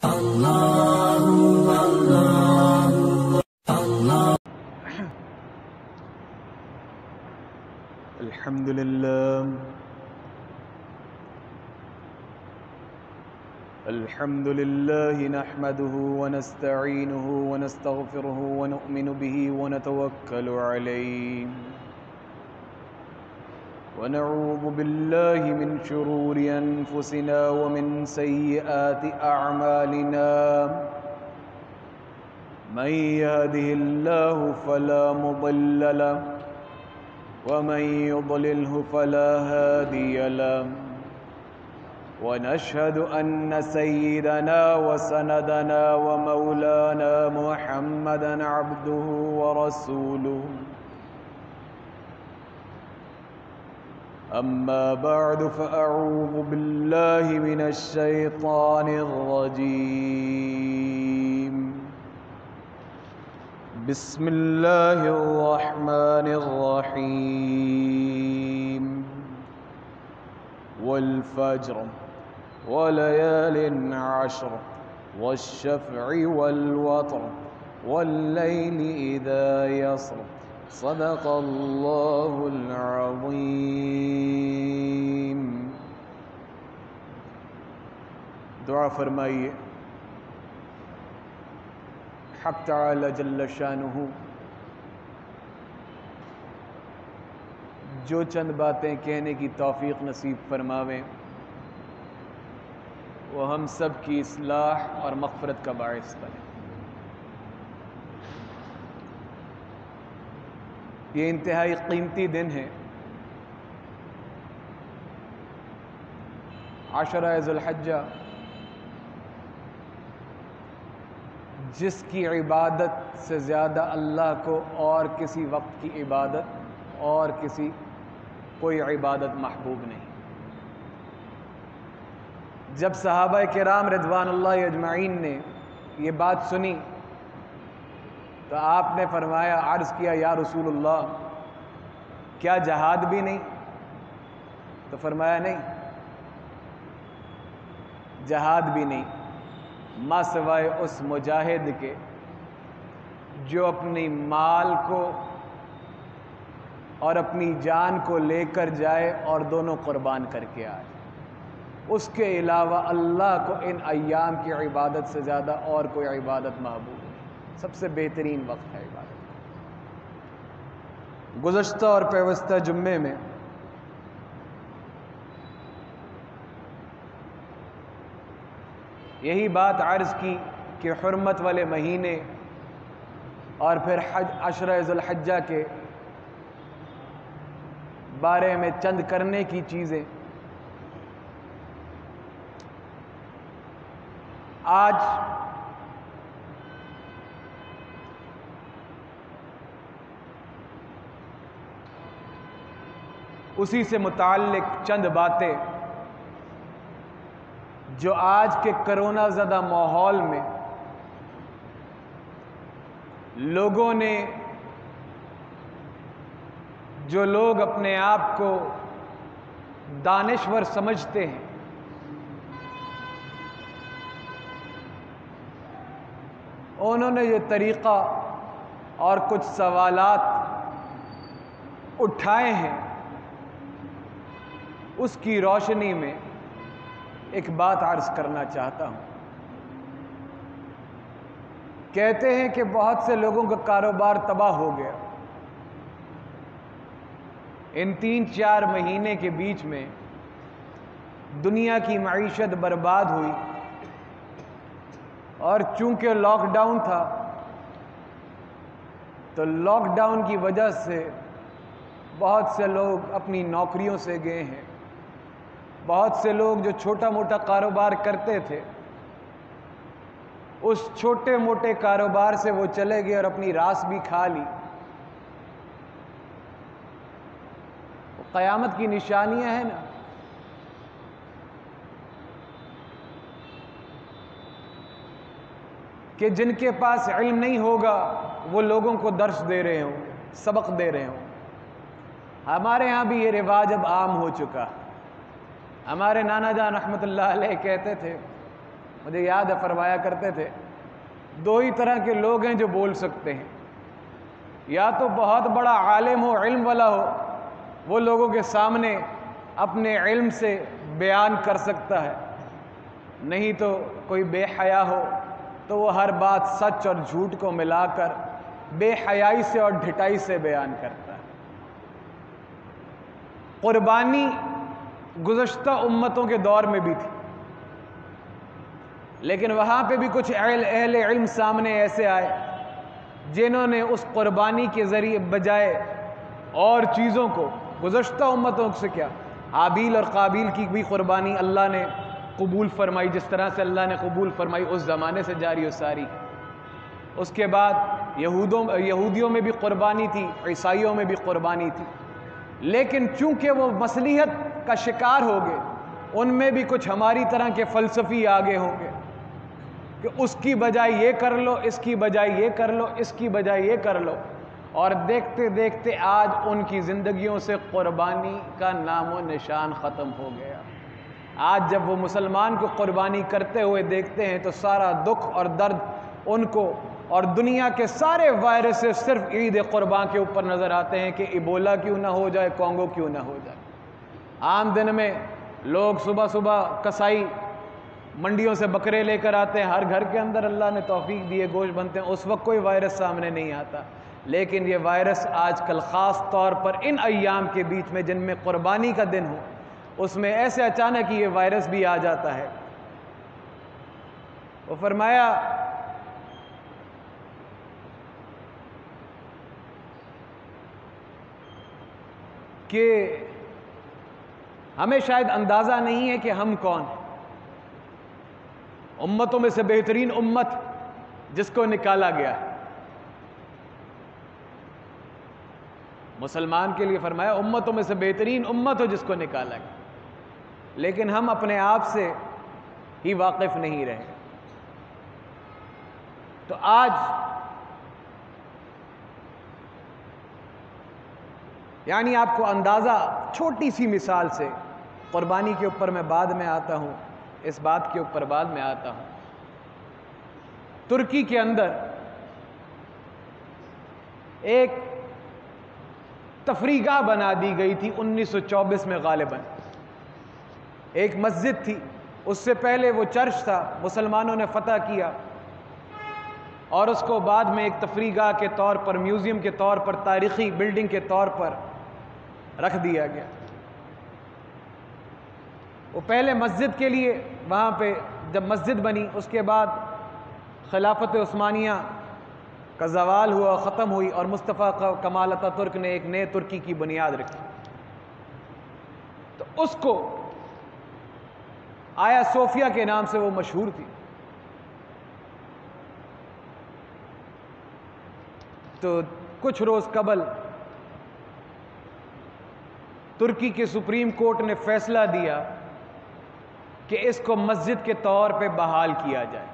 الحمد لله نحمده ونستعينه ونستغفره ونؤمن به ونتوكل عليه ونعوذ بالله من شرور أنفسنا ومن سيئات أعمالنا من يهده الله فلا مضل له ومن يضلله فلا هادي له ونشهد أن سيدنا وسندنا ومولانا محمدا عبده ورسوله أما بعد فأعوذ بالله من الشيطان الرجيم بسم الله الرحمن الرحيم والفجر وليال عشر والشفع والوتر والليل إذا يسر صدق الله العظيم۔ دعا فرمائیے، حق تعالی جل شانہ جو چند باتیں کہنے کی توفیق نصیب فرماویں، وہ ہم سب کی اصلاح اور مغفرت کا باعث بنے۔ یہ انتہائی قیمتی دن ہے، عشرہ ذو الحجہ، جس کی عبادت سے زیادہ اللہ کو اور کسی وقت کی عبادت اور کسی کوئی عبادت محبوب نہیں۔ جب صحابہ کرام رضوان اللہ اجمعین نے یہ بات سنی تو آپ نے فرمایا، عرض کیا یا رسول اللہ کیا جہاد بھی نہیں؟ تو فرمایا نہیں، جہاد بھی نہیں، ما سوائے اس مجاہد کے جو اپنی مال کو اور اپنی جان کو لے کر جائے اور دونوں قربان کر کے آئے۔ اس کے علاوہ اللہ کو ان ایام کی عبادت سے زیادہ اور کوئی عبادت محبوب نہیں۔ سب سے بہترین وقت ہے عبادت۔ گزشتہ اور پیوستہ جمعے میں یہی بات عرض کی کہ حرمت والے مہینے اور پھر عشرہ ذو الحجہ کے بارے میں چند کرنے کی چیزیں۔ آج اسی سے متعلق چند باتیں جو آج کے کرونا زدہ ماحول میں لوگوں نے، جو لوگ اپنے آپ کو دانشور سمجھتے ہیں، انہوں نے یہ طریقہ اور کچھ سوالات اٹھائے ہیں، اس کی روشنی میں ایک بات عرض کرنا چاہتا ہوں۔ کہتے ہیں کہ بہت سے لوگوں کا کاروبار تباہ ہو گیا۔ ان 3-4 مہینے کے بیچ میں دنیا کی معیشت برباد ہوئی، اور چونکہ لاک ڈاؤن تھا تو لاک ڈاؤن کی وجہ سے بہت سے لوگ اپنی نوکریوں سے گئے ہیں۔ بہت سے لوگ جو چھوٹا موٹا کاروبار کرتے تھے، اس چھوٹے موٹے کاروبار سے وہ چلے گئے اور اپنی راس بھی کھا لی۔ قیامت کی نشانیاں ہیں نا، کہ جن کے پاس علم نہیں ہوگا وہ لوگوں کو درس دے رہے ہوں، سبق دے رہے ہوں۔ ہمارے ہاں بھی یہ رواج اب عام ہو چکا۔ ہمارے نانا جان رحمت اللہ علیہ کہتے تھے مجھے یاد ہے فرمایا کرتے تھے دو ہی طرح کے لوگ ہیں جو بول سکتے ہیں، یا تو بہت بڑا عالم ہو، علم والا ہو، وہ لوگوں کے سامنے اپنے علم سے بیان کر سکتا ہے، نہیں تو کوئی بے حیا ہو تو وہ ہر بات سچ اور جھوٹ کو ملا کر بے حیائی سے اور ڈھٹائی سے بیان کرتا ہے۔ قربانی گزشتہ امتوں کے دور میں بھی تھی، لیکن وہاں پہ بھی کچھ اہل علم سامنے ایسے آئے جنہوں نے اس قربانی کے ذریعے بجائے اور چیزوں کو، گزشتہ امتوں سے کیا، حابیل اور قابیل کی بھی قربانی اللہ نے قبول فرمائی، جس طرح سے اللہ نے قبول فرمائی اس زمانے سے جاری و ساری۔ اس کے بعد یہودیوں میں بھی قربانی تھی، عیسائیوں میں بھی قربانی تھی، لیکن چونکہ وہ مصلیحت کا شکار ہو گئے، ان میں بھی کچھ ہماری طرح کے فلسفی آگے ہوں گے کہ اس کی بجائے یہ کر لو، اس کی بجائے یہ کر لو، اس کی بجائے یہ کر لو، اور دیکھتے دیکھتے آج ان کی زندگیوں سے قربانی کا نام و نشان ختم ہو گیا۔ آج جب وہ مسلمان کو قربانی کرتے ہوئے دیکھتے ہیں تو سارا دکھ اور درد ان کو اور دنیا کے سارے وائرسز صرف عید قربان کے اوپر نظر آتے ہیں کہ ایبولا کیوں نہ ہو جائے، کانگو کیوں نہ ہو جائے۔ عام دن میں لوگ صبح صبح کسائی منڈیوں سے بکرے لے کر آتے ہیں، ہر گھر کے اندر اللہ نے توفیق دیے گوشت بنتے ہیں، اس وقت کوئی وائرس سامنے نہیں آتا، لیکن یہ وائرس آج کل خاص طور پر ان ایام کے بیچ میں جن میں قربانی کا دن ہو، اس میں ایسے اچانک یہ وائرس بھی آ جاتا ہے۔ وہ فرمایا کہ ہمیں شاید اندازہ نہیں ہے کہ ہم کون ہیں، امتوں میں سے بہترین امت جس کو نکالا گیا ہے، مسلمان کے لیے فرمایا امتوں میں سے بہترین امت ہو جس کو نکالا گیا، لیکن ہم اپنے آپ سے ہی واقف نہیں رہے۔ تو آج یعنی آپ کو اندازہ چھوٹی سی مثال سے، قربانی کے اوپر میں بعد میں آتا ہوں، اس بات کے اوپر بعد میں آتا ہوں۔ ترکی کے اندر ایک تفریح گاہ بنا دی گئی تھی 1924 میں غالباً، ایک مسجد تھی، اس سے پہلے وہ چرچ تھا، مسلمانوں نے فتح کیا اور اس کو بعد میں ایک تفریح گاہ کے طور پر، میوزیم کے طور پر، تاریخی بلڈنگ کے طور پر رکھ دیا گیا۔ وہ پہلے مسجد کے لیے وہاں پہ جب مسجد بنی، اس کے بعد خلافت عثمانیہ کا زوال ہوا، ختم ہوئی، اور مصطفیٰ کمال اتا ترک نے ایک نئے ترکی کی بنیاد رکھی، تو اس کو آیا صوفیہ کے نام سے وہ مشہور تھی۔ تو کچھ روز قبل ترکی کے سپریم کورٹ نے فیصلہ دیا کہ اس کو مسجد کے طور پہ بحال کیا جائے۔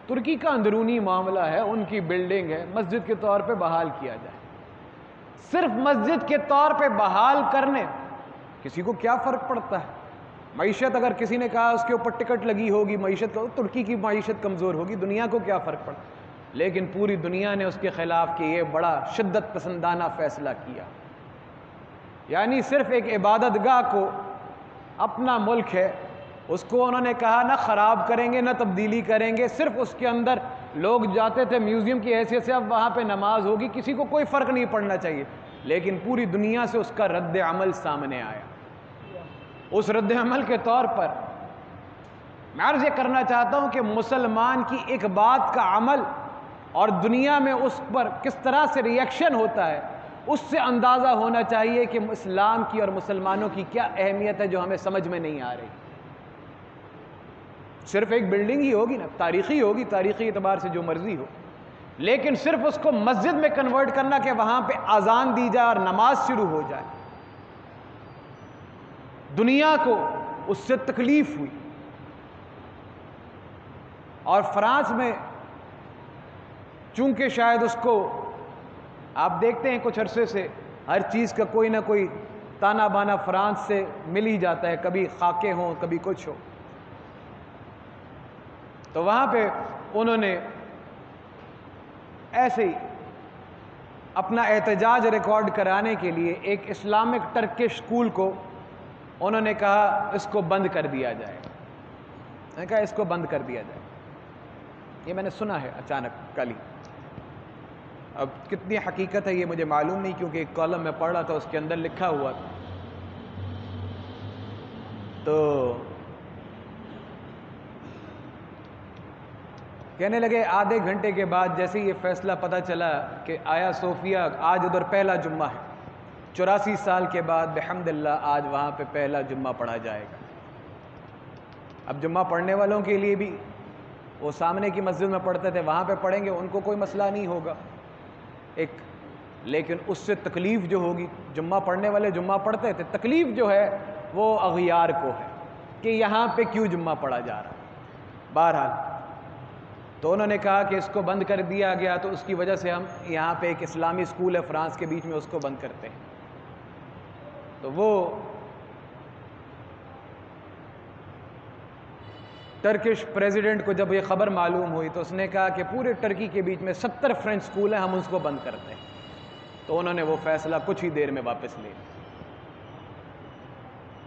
ترکی کا اندرونی معاملہ ہے، ان کی بلڈنگ ہے، مسجد کے طور پہ بحال کیا جائے۔ صرف مسجد کے طور پہ بحال کرنے کسی کو کیا فرق پڑتا ہے؟ معیشت اگر کسی نے کہا اس کے اوپر ٹکٹ لگی ہوگی معیشت کا، ترکی کی معیشت کمزور ہوگی، دنیا کو کیا فرق پڑتا؟ لیکن پوری دنیا نے اس کے خلاف کہ یہ بڑا شدت پسندانہ فیصلہ کیا۔ یعنی صرف ایک عبادت گاہ کو، اپنا ملک ہے، اس کو انہوں نے کہا نہ خراب کریں گے نہ تبدیلی کریں گے، صرف اس کے اندر لوگ جاتے تھے میوزیم کی حیثیت سے، اب وہاں پہ نماز ہوگی، کسی کو کوئی فرق نہیں پڑنا چاہیے، لیکن پوری دنیا سے اس کا رد عمل سامنے آیا۔ اس رد عمل کے طور پر میں عرض یہ کرنا چاہتا ہوں کہ مسلمان کی ایک بات کا عمل اور دنیا میں اس پر کس طرح سے ری ایکشن ہوتا ہے، اس سے اندازہ ہونا چاہیے کہ اسلام کی اور مسلمانوں کی کیا اہمیت ہے جو ہمیں سمجھ میں نہیں آ رہی۔ صرف ایک بلڈنگ ہی ہوگی نا، تاریخی ہوگی، تاریخی اعتبار سے جو مرضی ہو، لیکن صرف اس کو مسجد میں کنورٹ کرنا کہ وہاں پہ اذان دی جائے اور نماز شروع ہو جائے، دنیا کو اس سے تکلیف ہوئی۔ اور فرانس میں چونکہ شاید اس کو آپ دیکھتے ہیں کچھ عرصے سے ہر چیز کا کوئی نہ کوئی تانا بانا فرانس سے مل ہی جاتا ہے، کبھی خاکے ہوں کبھی کچھ ہو، تو وہاں پہ انہوں نے ایسے ہی اپنا احتجاج ریکارڈ کرانے کے لیے ایک اسلامک ٹرکش اسکول کو انہوں نے کہا اس کو بند کر دیا جائے. میں نے کہا اس کو بند کر دیا جائے. یہ میں نے سنا ہے اچانک کل ہی. اب کتنی حقیقت ہے یہ مجھے معلوم نہیں، کیونکہ ایک کالم میں پڑھ رہا تھا، اس کے اندر لکھا ہوا تھا. تو کہنے لگے آدھے گھنٹے کے بعد جیسے یہ فیصلہ پتہ چلا کہ آیا صوفیہ آج ادھر پہلا جمعہ ہے، 84 سال کے بعد بحمداللہ آج وہاں پہ پہلا جمعہ پڑھا جائے گا. اب جمعہ پڑھنے والوں کے لیے بھی وہ سامنے کی مسجد میں پڑھتے تھے، وہاں پہ پڑھیں گے، ان کو کوئی مسئلہ نہیں ہوگا ایک. لیکن اس سے تکلیف جو ہوگی، جمعہ پڑھنے والے جمعہ پڑھتے تھے، تکلیف جو ہے وہ اغیار کو ہے کہ یہاں پہ کیوں جمعہ پڑھا جا رہا ہے. بہرحال تو انہوں نے کہا کہ اس کو بند کر دیا گیا، تو اس کی وجہ سے ہم یہاں پہ ایک اسلامی اسکول ہے فرانس کے بیچ میں، اس کو بند کرتے ہیں. تو وہ ٹرکش پریزیڈنٹ کو جب یہ خبر معلوم ہوئی تو اس نے کہا کہ پورے ٹرکی کے بیچ میں 70 فرینچ اسکول ہیں، ہم اس کو بند کرتے ہیں. تو انہوں نے وہ فیصلہ کچھ ہی دیر میں واپس لے.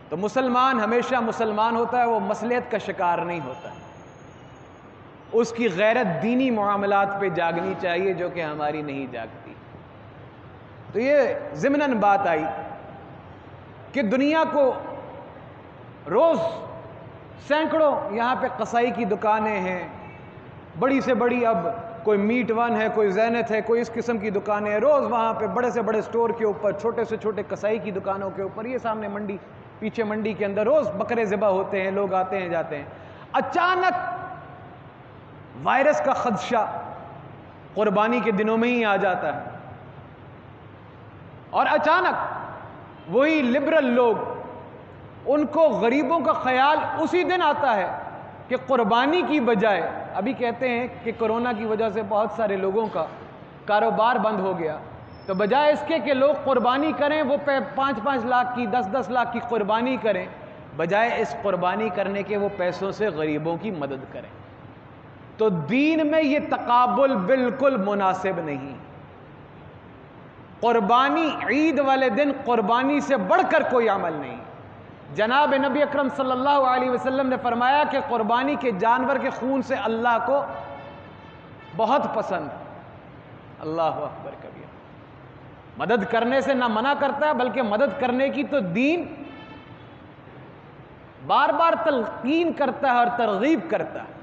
تو مسلمان ہمیشہ مسلمان ہوتا ہے، وہ مصلحت کا شکار نہیں ہوتا. اس کی غیرت دینی معاملات پہ جاگنی چاہیے جو کہ ہماری نہیں جاگتی. تو یہ ضمناً بات آئی کہ دنیا کو روز سینکڑوں یہاں پہ قصائی کی دکانیں ہیں، بڑی سے بڑی، اب کوئی میٹ ون ہے، کوئی زینت ہے، کوئی اس قسم کی دکانیں ہیں. روز وہاں پہ بڑے سے بڑے سٹور کے اوپر، چھوٹے سے چھوٹے قصائی کی دکانوں کے اوپر، یہ سامنے منڈی، پیچھے منڈی کے اندر روز بکرے ذبح ہوتے ہیں، لوگ آتے ہیں جاتے ہیں. اچانک وائرس کا خدشہ قربانی کے دنوں میں ہی آ جاتا ہے، اور اچانک وہی لبرل لوگ، ان کو غریبوں کا خیال اسی دن آتا ہے کہ قربانی کی بجائے، ابھی کہتے ہیں کہ کرونا کی وجہ سے بہت سارے لوگوں کا کاروبار بند ہو گیا، تو بجائے اس کے کہ لوگ قربانی کریں، وہ 5-5 لاکھ کی، 10-10 لاکھ کی قربانی کریں، بجائے اس قربانی کرنے کے وہ پیسوں سے غریبوں کی مدد کریں. تو دین میں یہ تقابل بالکل مناسب نہیں. قربانی عید والے دن قربانی سے بڑھ کر کوئی عمل نہیں. جناب نبی اکرم صلی اللہ علیہ وسلم نے فرمایا کہ قربانی کے جانور کے خون سے اللہ کو بہت پسند. اللہ اکبر کبیر. مدد کرنے سے نہ منع کرتا ہے، بلکہ مدد کرنے کی تو دین بار بار تلقین کرتا ہے اور ترغیب کرتا ہے.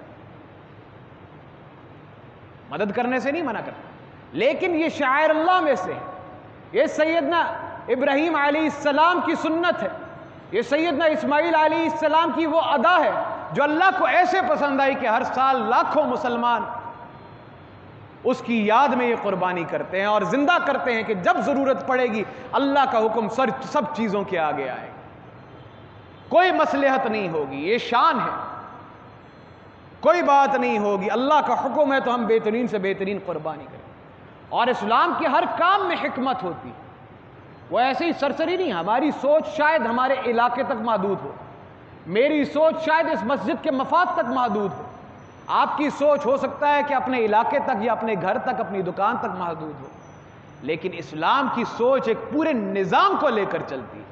مدد کرنے سے نہیں منع کرتا، لیکن یہ شعائر اللہ میں سے، یہ سیدنا ابراہیم علیہ السلام کی سنت ہے، یہ سیدنا اسماعیل علیہ السلام کی وہ ادا ہے جو اللہ کو ایسے پسند آئی کہ ہر سال لاکھوں مسلمان اس کی یاد میں یہ قربانی کرتے ہیں اور زندہ کرتے ہیں کہ جب ضرورت پڑے گی اللہ کا حکم سب چیزوں کے آگے آئے، کوئی مصلحت نہیں ہوگی. یہ شان ہے، کوئی بات نہیں ہوگی، اللہ کا حکم ہے تو ہم بہترین سے بہترین قربانی کریں. اور اسلام کے ہر کام میں حکمت ہوتی، وہ ایسے ہی سرسری نہیں. ہماری سوچ شاید ہمارے علاقے تک محدود ہو، میری سوچ شاید اس مسجد کے مفاد تک محدود ہو، آپ کی سوچ ہو سکتا ہے کہ اپنے علاقے تک یا اپنے گھر تک، اپنی دکان تک محدود ہو. لیکن اسلام کی سوچ ایک پورے نظام کو لے کر چلتی ہے.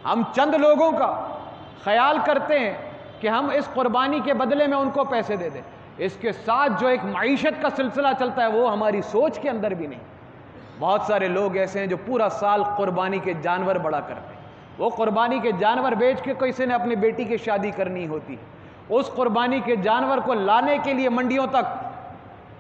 ہم چند لوگوں کا خیال کرتے ہیں کہ ہم اس قربانی کے بدلے میں ان کو پیسے دے دیں، اس کے ساتھ جو ایک معیشت کا سلسلہ چلتا ہے وہ ہماری سوچ کے اندر بھی نہیں. بہت سارے لوگ ایسے ہیں جو پورا سال قربانی کے جانور بڑا کرتے ہیں. وہ قربانی کے جانور بیچ کے کسی نے اپنی بیٹی کی شادی کرنی ہوتی ہے، اس قربانی کے جانور کو لانے کے لیے منڈیوں تک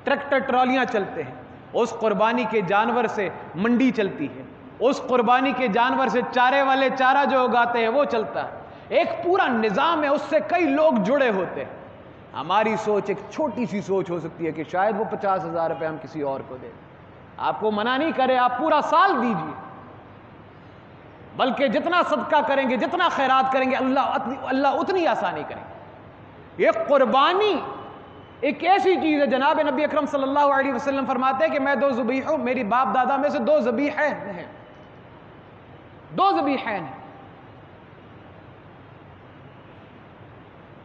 ٹریکٹر ٹرالیاں چلتے ہیں، اس قربانی کے جانور سے منڈی چلتی ہے، اس قربانی کے جانور سے چارے والے چارہ جو اگاتے ہیں وہ چلتا ہے. ایک پورا نظام ہے، اس سے کئی لوگ جڑے ہوتے ہیں. ہماری سوچ ایک چھوٹی سی سوچ ہو سکتی ہے کہ شاید وہ 50,000 روپے ہم کسی اور کو دیں. آپ کو منع نہیں کرے، آپ پورا سال دیجیے، بلکہ جتنا صدقہ کریں گے، جتنا خیرات کریں گے، اللہ اتنی آسانی کریں گے. یہ قربانی ایک ایسی چیز ہے، جناب نبی اکرم صلی اللہ علیہ وسلم فرماتے ہیں کہ میں 2 ذبیحوں، میری باپ دادا میں سے 2 ذبیحین ہیں، 2 ذبیحین ہیں.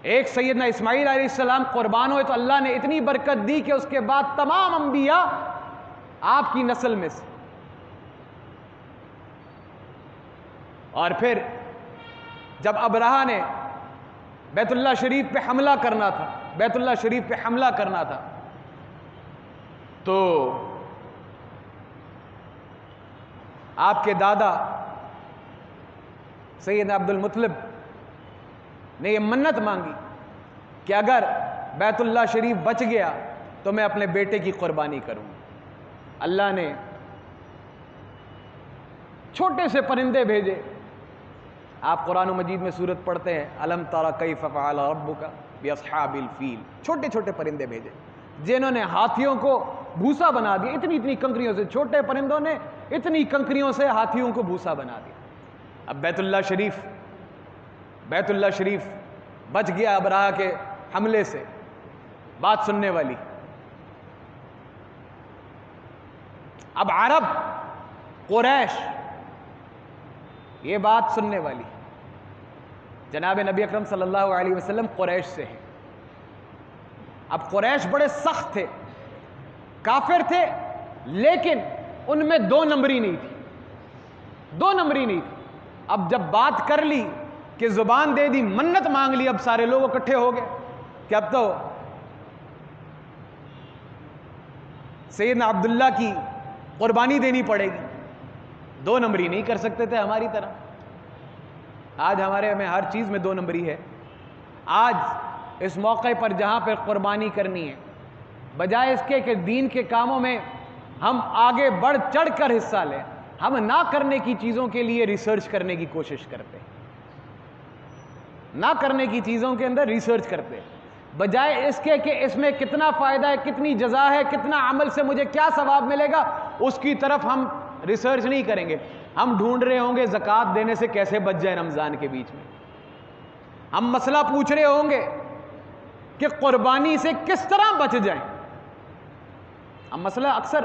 ایک سیدنا اسماعیل علیہ السلام قربان ہوئے تو اللہ نے اتنی برکت دی کہ اس کے بعد تمام انبیاء آپ کی نسل میں سے. اور پھر جب ابرہہ نے بیت اللہ شریف پہ حملہ کرنا تھا، بیت اللہ شریف پہ حملہ کرنا تھا، تو آپ کے دادا سیدنا عبد المطلب نے یہ منت مانگی کہ اگر بیت اللہ شریف بچ گیا تو میں اپنے بیٹے کی قربانی کروں. اللہ نے چھوٹے سے پرندے بھیجے. آپ قرآن مجید میں سورت پڑھتے ہیں الم تر کیف فعل ربک باصحاب الفیل، چھوٹے چھوٹے پرندے بھیجے جنہوں نے ہاتھیوں کو بھوسا بنا دیا. اتنی اتنی کنکریوں سے، چھوٹے پرندوں نے اتنی کنکریوں سے ہاتھیوں کو بھوسا بنا دیا. اب بیت اللہ شریف بچ گیا ابرہہ کے حملے سے. بات سننے والی اب عرب قریش یہ بات سننے والی. جناب نبی اکرم صلی اللہ علیہ وسلم قریش سے ہیں. اب قریش بڑے سخت تھے، کافر تھے، لیکن ان میں دو نمبری نہیں تھی. اب جب بات کر لی کہ زبان دے دی، منت مانگ لی، اب سارے لوگ اکٹھے ہو گئے کہ اب تو سیدنا عبداللہ کی قربانی دینی پڑے گی. دو نمبری نہیں کر سکتے تھے ہماری طرح. آج ہمارے میں ہر چیز میں دو نمبری ہے. آج اس موقع پر جہاں پر قربانی کرنی ہے، بجائے اس کے کہ دین کے کاموں میں ہم آگے بڑھ چڑھ کر حصہ لیں، ہم نہ کرنے کی چیزوں کے لیے ریسرچ کرنے کی کوشش کرتے ہیں. نہ کرنے کی چیزوں کے اندر ریسرچ کرتے ہیں، بجائے اس کے کہ اس میں کتنا فائدہ ہے، کتنی جزا ہے، کتنا عمل سے مجھے کیا ثواب ملے گا، اس کی طرف ہم ریسرچ نہیں کریں گے. ہم ڈھونڈ رہے ہوں گے زکوٰۃ دینے سے کیسے بچ جائے رمضان کے بیچ میں. ہم مسئلہ پوچھ رہے ہوں گے کہ قربانی سے کس طرح بچ جائیں. ہم مسئلہ اکثر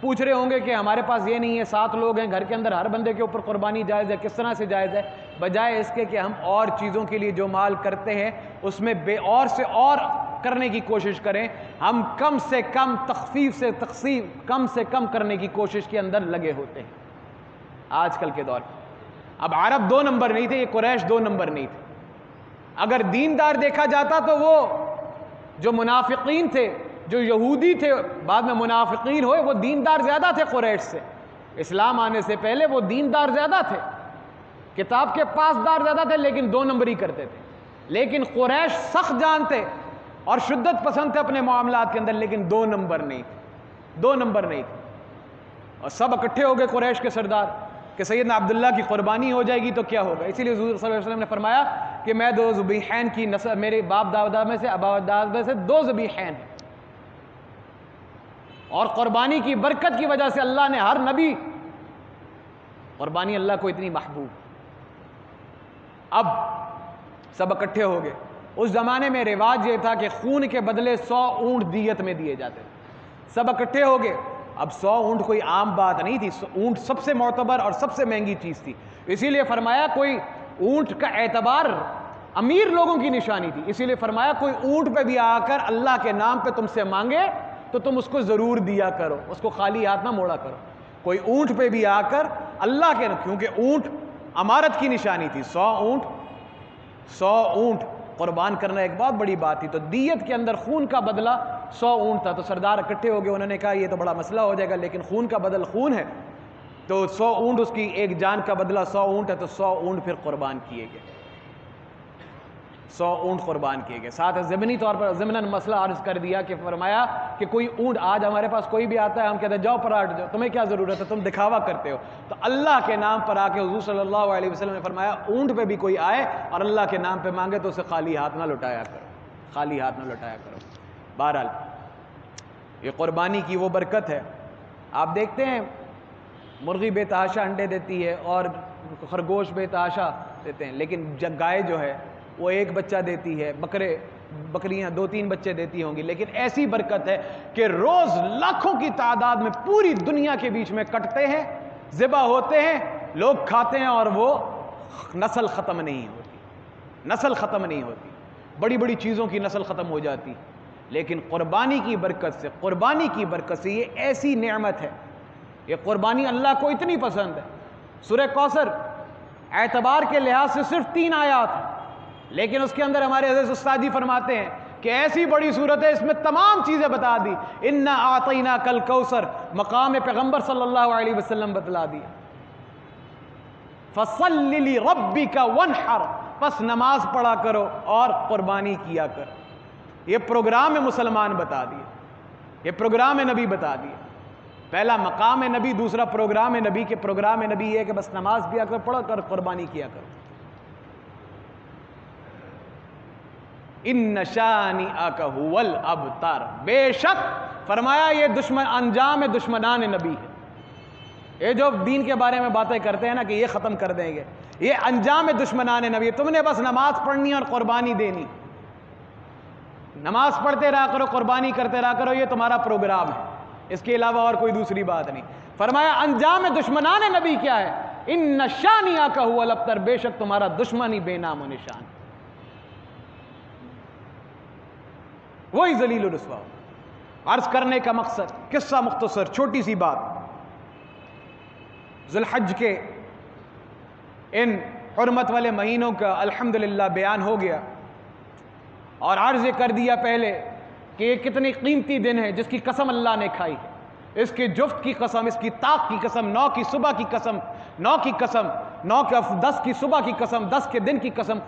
پوچھ رہے ہوں گے کہ ہمارے پاس یہ نہیں ہے، 7 لوگ ہیں گھر کے اندر، ہر بندے کے اوپر قربانی جائز ہے، کس طرح سے جائز ہے، بجائے اس کے کہ ہم اور چیزوں کے لیے جو مال کرتے ہیں اس میں اور سے اور کرنے کی کوشش کریں. ہم کم سے کم تخفیف سے تقسیم، کم سے کم کرنے کی کوشش کے اندر لگے ہوتے ہیں آج کل کے دور. اب عرب 2 نمبر نہیں تھے، یہ قریش 2 نمبر نہیں تھے. اگر دیندار دیکھا جاتا تو وہ جو منافقین تھے، جو یہودی تھے بعد میں منافقین ہوئے، وہ دیندار زیادہ تھے قریش سے. اسلام آنے سے پہلے وہ دیندار زیادہ تھے، کتاب کے پاسدار زیادہ تھے، لیکن 2 نمبری کرتے تھے. لیکن قریش سخت جانتے اور شدت پسند تھے اپنے معاملات کے اندر، لیکن 2 نمبر نہیں تھے. 2 نمبر نہیں تھے. اور سب اکٹھے ہو گئے قریش کے سردار کہ سیدنا عبداللہ کی قربانی ہو جائے گی تو کیا ہوگا. اسی لیے حضور صلی اللہ علیہ وسلم نے فرمایا کہ میں 2 ذبیحین کی نسل، میرے باپ دادا میں سے، ابا داد میں سے 2 ذبیحین ہیں. اور قربانی کی برکت کی وجہ سے اللہ نے ہر نبی، قربانی اللہ کو اتنی محبوب. اب سب اکٹھے ہو گئے. اس زمانے میں رواج یہ تھا کہ خون کے بدلے 100 اونٹ دیت میں دیے جاتے تھے. سب اکٹھے ہو گئے. اب 100 اونٹ کوئی عام بات نہیں تھی، اونٹ سب سے معتبر اور سب سے مہنگی چیز تھی. اسی لیے فرمایا کوئی اونٹ کا اعتبار امیر لوگوں کی نشانی تھی. اسی لیے فرمایا کوئی اونٹ پہ بھی آ کر اللہ کے نام پہ تم سے مانگے تو تم اس کو ضرور دیا کرو، اس کو خالی ہاتھ نہ موڑا کرو. کوئی اونٹ پہ بھی آ کر اللہ کے، کیونکہ اونٹ امارت کی نشانی تھی. 100 اونٹ قربان کرنا ایک بہت بڑی بات تھی. تو دیت کے اندر خون کا بدلہ 100 اونٹ تھا. تو سردار اکٹھے ہو گئے، انہوں نے کہا یہ تو بڑا مسئلہ ہو جائے گا، لیکن خون کا بدل خون ہے، تو 100 اونٹ، اس کی ایک جان کا بدلہ 100 اونٹ ہے، تو 100 اونٹ پھر قربان کیے گئے. 100 اونٹ قربان کیے گئے. ساتھ ضمنی طور پر ضمناً مسئلہ عرض کر دیا کہ فرمایا کہ کوئی اونٹ، آج ہمارے پاس کوئی بھی آتا ہے ہم کہتے ہیں جاؤ پراٹ جاؤ، تمہیں کیا ضرورت ہے، تم دکھاوا کرتے ہو. تو اللہ کے نام پر آ کے حضور صلی اللہ علیہ وسلم نے فرمایا اونٹ پہ بھی کوئی آئے اور اللہ کے نام پہ مانگے تو اسے خالی ہاتھ نہ لوٹایا کرو، خالی ہاتھ نہ لوٹایا کرو. بہرحال یہ قربانی کی وہ برکت ہے. آپ دیکھتے ہیں مرغی بے تحاشا انڈے دیتی ہے اور خرگوش بے تحاشا دیتے ہیں، لیکن گائے جو ہے وہ 1 بچہ دیتی ہے، بکریاں 2-3 بچے دیتی ہوں گی. لیکن ایسی برکت ہے کہ روز لاکھوں کی تعداد میں پوری دنیا کے بیچ میں کٹتے ہیں، ذبح ہوتے ہیں، لوگ کھاتے ہیں اور وہ نسل ختم نہیں ہوتی، نسل ختم نہیں ہوتی. بڑی بڑی چیزوں کی نسل ختم ہو جاتی، لیکن قربانی کی برکت سے یہ ایسی نعمت ہے، یہ قربانی اللہ کو اتنی پسند ہے۔ سورہ کوثر اعتبار کے لحاظ سے صرف 3 آیات ہیں، لیکن اس کے اندر ہمارے عزیز استاد جی فرماتے ہیں کہ ایسی بڑی صورت ہے، اس میں تمام چیزیں بتا دی۔ انا اعطیناک الکوثر مقام پیغمبر صلی اللہ علیہ وسلم بتلا دیا۔ فصل لربک وانحر، پس نماز پڑھا کرو اور قربانی کیا کرو۔ یہ پروگرام مسلمان بتا دیا، یہ پروگرام نبی بتا دیا۔ پہلا مقام نبی، دوسرا پروگرام نبی کے پروگرام نبی یہ ہے کہ بس نماز پڑھا کر پڑھا کر قربانی کیا کرو۔ ان شانئک ھو الابتر، بے شک فرمایا یہ انجام دشمنان نبی ہے۔ یہ جو دین کے بارے میں باتیں کرتے ہیں نا کہ یہ ختم کر دیں گے، یہ انجام دشمنان نبی ہے۔ تم نے بس نماز پڑھنی اور قربانی دینی، نماز پڑھتے رہا کرو، قربانی کرتے رہا کرو، یہ تمہارا پروگرام ہے، اس کے علاوہ اور کوئی دوسری بات نہیں۔ فرمایا انجام دشمنان نبی کیا ہے؟ ان شانئک ھو الابتر، بے شک تمہارا دشمن ہی بے نام و نشان، وہی ذلیل و رسوا۔ عرض کرنے کا مقصد، قصہ مختصر چھوٹی سی بات، ذی الحج کے ان حرمت والے مہینوں کا الحمدللہ بیان ہو گیا، اور عرض کر دیا پہلے کہ یہ کتنی قیمتی دن ہے جس کی قسم اللہ نے کھائی ہے، اس کے جفت کی قسم، اس کی طاق کی قسم، 9 کی صبح کی قسم، 9 کی قسم، 9 کا 10 کی صبح کی قسم، 10 کے دن کی قسم۔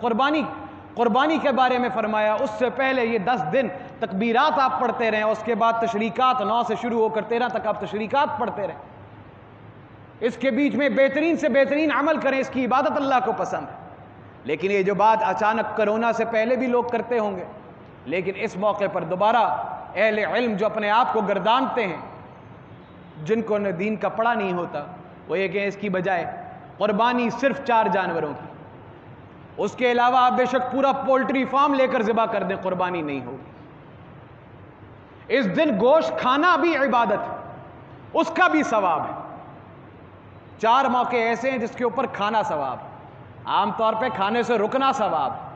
قربانی کے بارے میں فرمایا اس سے پہلے یہ 10 دن تکبیرات آپ پڑھتے رہیں، اس کے بعد تشریکات 9 سے شروع ہو کر 13 تک آپ تشریکات پڑھتے رہیں، اس کے بیچ میں بہترین سے بہترین عمل کریں، اس کی عبادت اللہ کو پسند ہے۔ لیکن یہ جو بات اچانک کرونا سے پہلے بھی لوگ کرتے ہوں گے، لیکن اس موقع پر دوبارہ اہل علم جو اپنے آپ کو گردانتے ہیں، جن کو دین کا پڑھا نہیں ہوتا، وہ یہ کہ اس کی بجائے قربانی صرف 4 جانوروں کی، اس کے علاوہ آپ بے شک پورا پولٹری فارم لے کر ذبح کر دیں، قربانی نہیں ہوگی۔ اس دن گوشت کھانا بھی عبادت ہے، اس کا بھی ثواب ہے۔ 4 موقع ایسے ہیں جس کے اوپر کھانا ثواب ہے، عام طور پہ کھانے سے رکنا ثواب ہے۔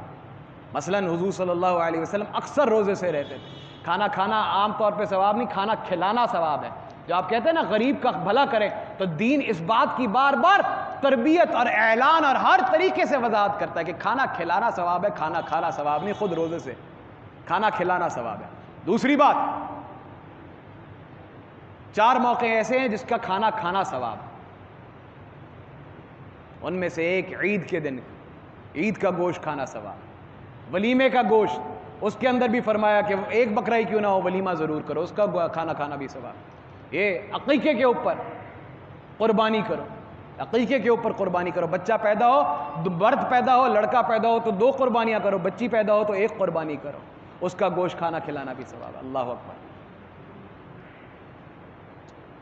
مثلا حضور صلی اللہ علیہ وسلم اکثر روزے سے رہتے تھے، کھانا کھانا عام طور پہ ثواب نہیں، کھانا کھلانا ثواب ہے۔ جو آپ کہتے ہیں نا غریب کا بھلا کریں، تو دین اس بات کی بار بار تربیت اور اعلان اور ہر طریقے سے وضاحت کرتا ہے کہ کھانا کھلانا ثواب ہے، کھانا کھانا ثواب نہیں، خود روزے سے کھانا کھلانا ثواب ہے۔ دوسری بات، 4 موقع ایسے ہیں جس کا کھانا کھانا ثواب ہے، ان میں سے ایک عید کے دن، عید کا گوشت کھانا ثواب، ولیمے کا گوشت، اس کے اندر بھی فرمایا کہ ایک بکرا ہی کیوں نہ ہو ولیمہ ضرور کرو، اس کا کھانا کھانا بھی ثواب۔ یہ عقیقے کے اوپر قربانی کرو، عقیقے کے اوپر قربانی کرو، بچہ پیدا ہو، مرد پیدا ہو، لڑکا پیدا ہو تو 2 قربانیاں کرو، بچی پیدا ہو تو 1 قربانی کرو، اس کا گوشت کھانا کھلانا بھی ثواب ہے۔ اللہ اکبر۔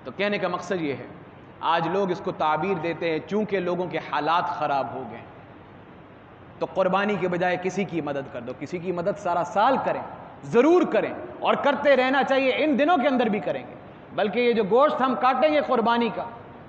تو کہنے کا مقصد یہ ہے، آج لوگ اس کو تعبیر دیتے ہیں چونکہ لوگوں کے حالات خراب ہو گئے تو قربانی کے بجائے کسی کی مدد کر دو۔ کسی کی مدد سارا سال کریں، ضرور کریں، اور کرتے رہنا چاہیے، ان دنوں کے اندر بھی کریں گے۔ بلکہ یہ جو گوشت ہم کاٹیں گے قربانی کا،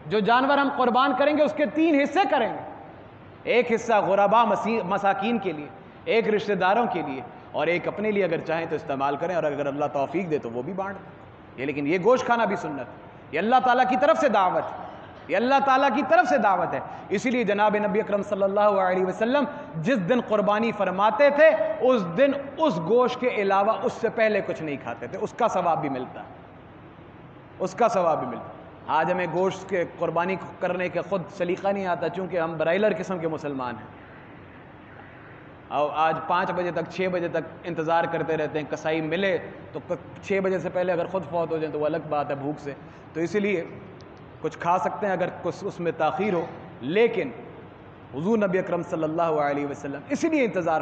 جو جانور ہم قربان کریں گے، اس کے 3 حصے کریں گے، ایک حصہ غرباء مساکین کے لیے، ایک رشتہ داروں کے لیے، اور ایک اپنے لیے اگر چاہیں تو استعمال کریں، اور اگر اللہ توفیق دے تو وہ بھی بانٹ دیں۔ یہ لیکن یہ گوشت کھانا بھی سنت ہے، یہ اللہ تعالیٰ کی طرف سے دعوت ہے، یہ اللہ تعالیٰ کی طرف سے دعوت ہے۔ اسی لیے جناب نبی اکرم صلی اللہ علیہ وسلم جس دن قربانی فرماتے تھے، اس دن اس گوشت کے علاوہ اس سے پہلے کچھ نہیں کھاتے تھے، اس کا ثواب بھی ملتا ہے، اس کا ثواب بھی ملتا ہے۔ آج ہمیں گوشت کے قربانی کرنے کا خود سلیقہ نہیں آتا، چونکہ ہم برائلر قسم کے مسلمان ہیں، اور آج 5 بجے تک 6 بجے تک انتظار کرتے رہتے ہیں، کسائی ملے تو 6 بجے سے پہلے اگر خود فوت ہو جائیں تو وہ الگ بات ہے بھوک سے، تو اسی لیے کچھ کھا سکتے ہیں اگر کچھ اس میں تاخیر ہو، لیکن حضور نبی اکرم صلی اللہ علیہ وسلم اسی لیے انتظار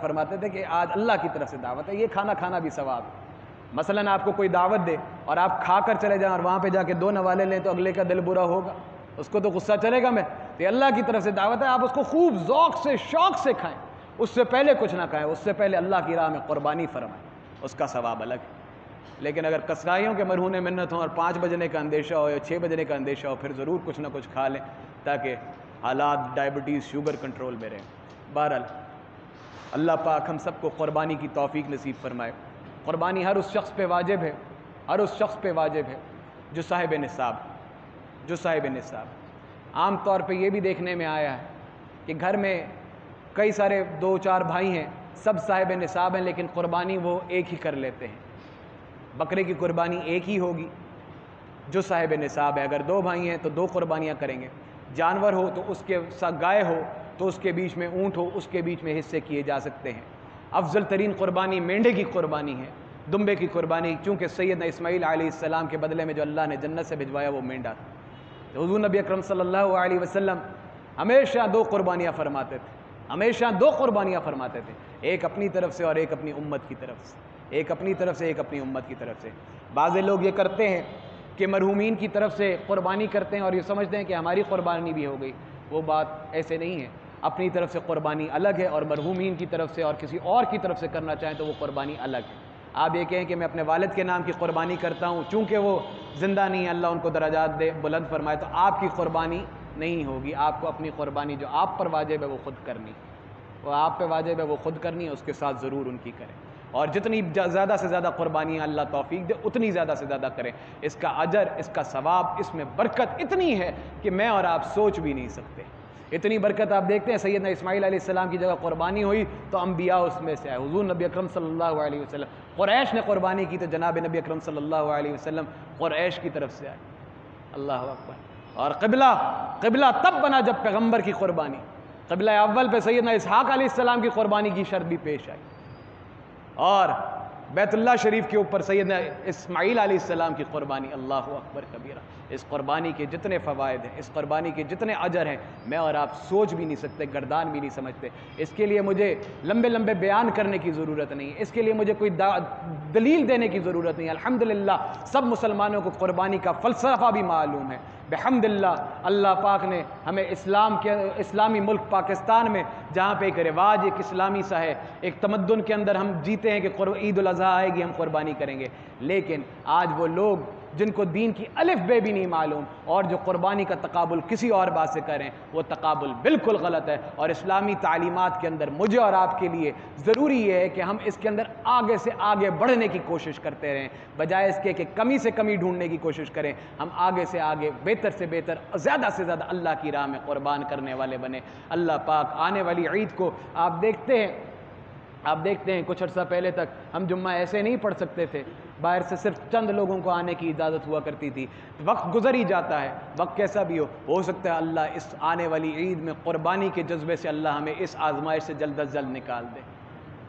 فرماتے تھے کہ آج اللہ کی طرف سے دعوت ہے، یہ کھانا کھانا بھی ثواب ہے۔ مثلا آپ کو کوئی دعوت دے اور آپ کھا کر چلے جائیں اور وہاں پہ جا کے 2 نوالے لیں تو اگلے کا دل برا ہوگا، اس کو تو غصہ چلے گا، تو یہ اللہ کی طرف سے دعوت ہے، آپ اس کو خوب ذوق سے شوق سے کھائیں، اس سے پہلے کچھ نہ کھائیں، اس سے پہلے اللہ کی راہ میں قربانی فرمائیں، اس کا ثواب الگ ہے۔ لیکن اگر کسائیوں کے مرہون منت ہوں اور 5 بجنے کا اندیشہ ہو یا 6 بجنے کا اندیشہ ہو، پھر ضرور کچھ نہ کچھ کھا لیں تاکہ حالات ڈائبٹیز شوگر کنٹرول میں رہیں۔ بہرحال اللہ پاک ہم سب کو قربانی کی توفیق نصیب فرمائے۔ قربانی ہر اس شخص پہ واجب ہے، ہر اس شخص پہ واجب ہے جو صاحب نصاب۔ عام طور پہ یہ بھی دیکھنے میں آیا ہے کہ گھر میں کئی سارے 2-4 بھائی ہیں، سب صاحب نصاب ہیں، لیکن قربانی وہ ایک ہی کر لیتے ہیں۔ بکرے کی قربانی ایک ہی ہوگی جو صاحب نصاب ہے۔ اگر 2 بھائی ہیں تو 2 قربانیاں کریں گے۔ جانور ہو تو اس کے ساتھ گائے ہو تو اس کے بیچ میں اونٹ ہو، اس کے بیچ میں حصے کیے جا سکتے ہیں۔ افضل ترین قربانی مینڈے کی قربانی ہے، دمبے کی قربانی، چونکہ سیدنا اسماعیل علیہ السلام کے بدلے میں جو اللہ نے جنت سے بھجوایا وہ مینڈا تھا۔ تو حضور نبی اکرم صلی اللہ علیہ وسلم ہمیشہ 2 قربانیاں فرماتے تھے، ہمیشہ 2 قربانیاں فرماتے تھے، ایک اپنی طرف سے اور ایک اپنی امت کی طرف سے، ایک اپنی طرف سے ایک اپنی امت کی طرف سے۔ بعض لوگ یہ کرتے ہیں کہ مرحومین کی طرف سے قربانی کرتے ہیں اور یہ سمجھتے ہیں کہ ہماری قربانی بھی ہو گئی۔ وہ بات ایسے نہیں ہے، اپنی طرف سے قربانی الگ ہے اور مرحومین کی طرف سے اور کسی اور کی طرف سے کرنا چاہیں تو وہ قربانی الگ ہے۔ آپ یہ کہیں کہ میں اپنے والد کے نام کی قربانی کرتا ہوں، چونکہ وہ زندہ نہیں ہے، اللہ ان کو درجات دے بلند فرمائے، تو آپ کی قربانی نہیں ہوگی۔ آپ کو اپنی قربانی جو آپ پر واجب ہے وہ خود کرنی، وہ آپ پہ واجب ہے وہ خود کرنی ہے، اس کے ساتھ ضرور ان کی کریں، اور جتنی زیادہ سے زیادہ قربانیاں اللہ توفیق دے اتنی زیادہ سے زیادہ کریں۔ اس کا اجر، اس کا ثواب، اس میں برکت اتنی ہے کہ میں اور آپ سوچ بھی نہیں سکتے۔ اتنی برکت آپ دیکھتے ہیں، سیدنا اسماعیل علیہ السلام کی جگہ قربانی ہوئی تو انبیاء اس میں سے آئے۔ حضور نبی اکرم صلی اللہ علیہ وسلم، قریش نے قربانی کی تو جناب نبی اکرم صلی اللہ علیہ وسلم قریش کی طرف سے آئے۔ اللہ اکبر۔ اور قبلہ تب بنا جب پیغمبر کی قربانی، قبلہ اول پہ سیدنا اسحاق علیہ السلام کی قربانی کی شرط بھی پیش آئی، اور بیت اللہ شریف کے اوپر سیدنا اسماعیل علیہ السلام کی قربانی۔ اللہ اکبر کبیرہ۔ اس قربانی کے جتنے فوائد ہیں، اس قربانی کے جتنے اجر ہیں، میں اور آپ سوچ بھی نہیں سکتے، گردان بھی نہیں سمجھتے۔ اس کے لیے مجھے لمبے بیان کرنے کی ضرورت نہیں ہے، اس کے لیے مجھے کوئی دلیل دینے کی ضرورت نہیں ہے۔ الحمدللہ سب مسلمانوں کو قربانی کا فلسفہ بھی معلوم ہے۔ بحمدللہ اللہ پاک نے ہمیں اسلامی ملک پاکستان میں، جہاں پہ ایک رواج، ایک اسلامی سا ہے، ایک تمدن کے اندر ہم جیتے ہیں کہ عید الاضحیٰ آئے گی ہم قربانی کریں گے، لیکن آج وہ لوگ جن کو دین کی الف بے بھی نہیں معلوم اور جو قربانی کا تقابل کسی اور بات سے کریں، وہ تقابل بالکل غلط ہے۔ اور اسلامی تعلیمات کے اندر مجھے اور آپ کے لیے ضروری یہ ہے کہ ہم اس کے اندر آگے سے آگے بڑھنے کی کوشش کرتے رہیں، بجائے اس کے کہ کمی سے کمی ڈھونڈنے کی کوشش کریں۔ ہم آگے سے آگے، بہتر سے بہتر، زیادہ سے زیادہ اللہ کی راہ میں قربان کرنے والے بنے۔ اللہ پاک آنے والی عید کو آپ دیکھتے ہیں کچھ عرصہ پہلے تک ہم جمعہ ایسے نہیں پڑھ سکتے تھے، باہر سے صرف چند لوگوں کو آنے کی اجازت ہوا کرتی تھی۔ وقت گزر ہی جاتا ہے، وقت کیسا بھی ہو سکتا ہے اللہ اس آنے والی عید میں قربانی کے جذبے سے اللہ ہمیں اس آزمائش سے جلد از جلد نکال دے۔